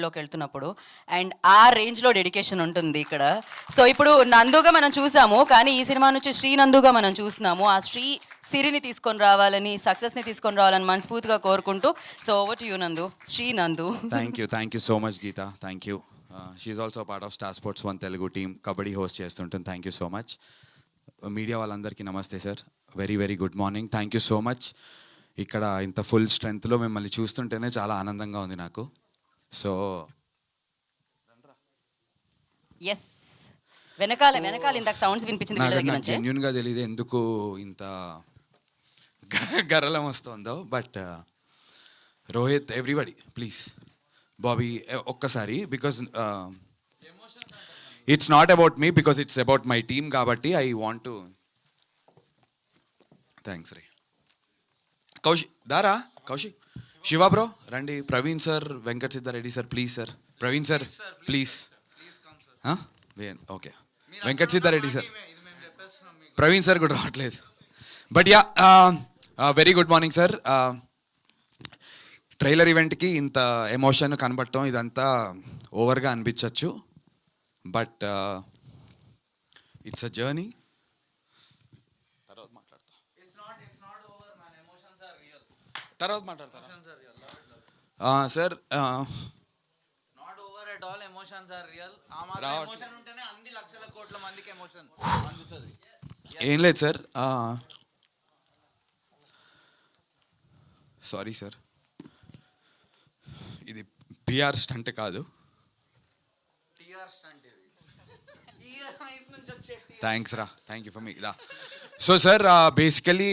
లోకి వెళ్తున్నప్పుడు అండ్ ఆ రేంజ్లో డెడికేషన్ ఉంటుంది ఇక్కడ. సో ఇప్పుడు నందుగా మనం చూసాము, కానీ ఈ సినిమా నుంచి శ్రీ నందుగా మనం చూస్తున్నాము. ఆ శ్రీ సిరిని తీసుకొని రావాలని, సక్సెస్ని తీసుకొని రావాలని మనస్ఫూర్తిగా కోరుకుంటూ, so over to you Nandu, Sri Nandu. Thank you so much Geeta, thank you. షీఈ్ also part of Star Sports 1 Telugu team, kabaddi host చేస్తుంటుంది. Thank you so much. Media వాళ్ళందరికీ namaste sir, very good morning. Thank you so much. ఇక్కడ ఇంత ఫుల్ స్ట్రెంగ్త్లో మిమ్మల్ని చూస్తుంటేనే చాలా ఆనందంగా ఉంది నాకు. సో ఎస్, వెనకాల ఇందాక సౌండ్స్ వినిపించింది వీళ్ళ దగ్గర నాకు నుంచి. జెన్యున్గా తెలియదు ఎందుకు ఇంత గరళం వస్తుందో. But Rohit, everybody please, Bobby ఒక్కసారి, because it's not about me, because it's about my team కాబట్టి ఐ వాంట్ టు. థ్యాంక్స్ రే. కౌశిక్ దారా, కౌశిక్, శివ బ్రో రండి, Praveen sir, Venkat Siddhareddy sir please sir, Praveen sir please. Okay, Venkat Siddhareddy sir, Praveen sir కూడా రావట్లేదు. But yeah, very good morning sir. Trailer ఈవెంట్కి ఇంత emotion కనబడటం ఇదంతా ఓవర్గా అనిపించవచ్చు, బట్ ఇట్స్ అ జర్నీ. తర్వాత మాట్లాడతారా సార్? ఏం లేదు సార్, సారీ సార్, ఇది పిఆర్ స్టంట్ కాదు. థ్యాంక్స్ రా, thank you for me. So sir, basically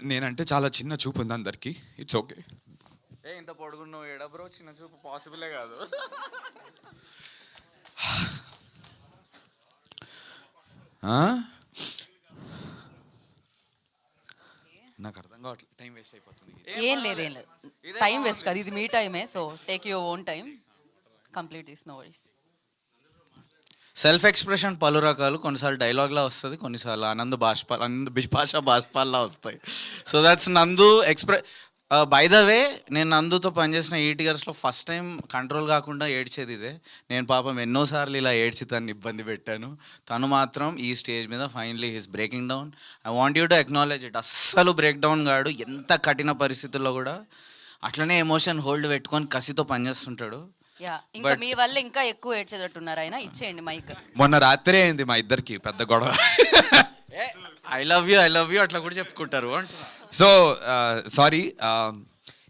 నేనంటే చాలా చిన్న చూపు ఉంది అందరికి. It's okay. ఇంత పొడుగున్నావు ఏడా బ్రో, చిన్న చూపు పాసిబులే కాదు. నాకు అర్థం కావట్లేదు, టైం వేస్ట్ అయిపోతుంది. ఏం లేదు టైం వేస్ట్ కాదు, ఇది మీ టైమే. So take your own time, complete this, no worries. Self expression పలు రకాలు, కొన్నిసార్లు డైలాగ్లా వస్తుంది, కొన్నిసార్లు ఆనంద్ బిపాషా బాష్పాల్లా వస్తాయి. సో దట్స్ నందు బై ద వే, నేను నందుతో పనిచేసిన 8 ఇయర్స్లో ఫస్ట్ టైం కంట్రోల్ కాకుండా ఏడ్చేది ఇదే. నేను పాపం ఎన్నోసార్లు ఇలా ఏడ్చి తను ఇబ్బంది పెట్టాను. తను మాత్రం ఈ స్టేజ్ మీద finally his breaking down. I want you to acknowledge it. అస్సలు బ్రేక్ డౌన్ కాడు, ఎంత కఠిన పరిస్థితుల్లో కూడా అట్లనే ఎమోషన్ హోల్డ్ పెట్టుకొని కసితో పనిచేస్తుంటాడు. ఇంకా మీ వల్ల ఇంకా ఎక్కువ ఏడ్చేటట్టున్నారు ఆయన. ఇచ్చేయండి మైక్. మొన్న రాత్రి అయింది మా ఇద్దరికి పెద్ద గొడవ. ఐ లవ్ యూ అట్లా కూడా చెప్పుకుంటారు అంటున్నా. సో సారీ,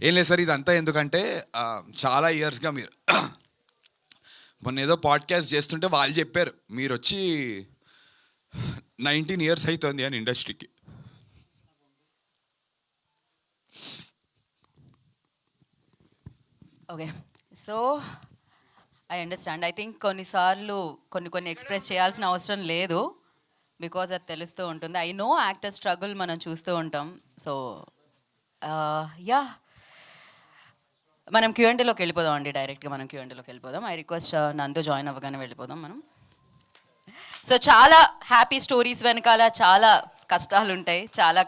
ఏం లేదు సార్, ఇదంతా ఎందుకంటే చాలా ఇయర్స్గా మీరు మొన్న ఏదో పాడ్కాస్ట్ చేస్తుంటే వాళ్ళు చెప్పారు మీరు వచ్చి 19 ఇయర్స్ అవుతుంది అని ఇండస్ట్రీకి. Okay, so I understand. I think కొన్నిసార్లు కొన్ని ఎక్స్ప్రెస్ చేయాల్సిన అవసరం లేదు, బికాజ్ అది తెలుస్తూ ఉంటుంది. ఐ నో యాక్టర్ స్ట్రగుల్ మనం చూస్తూ ఉంటాం. సో యా, మనం Q&Aలోకి వెళ్ళిపోదాం అండి, డైరెక్ట్గా మనం Q&Aలోకి వెళ్ళిపోదాం. ఐ రిక్వెస్ట్ నందు జాయిన్ అవ్వగానే వెళ్ళిపోదాం మనం. సో చాలా హ్యాపీ స్టోరీస్ వెనకాల చాలా కష్టాలు ఉంటాయి, చాలా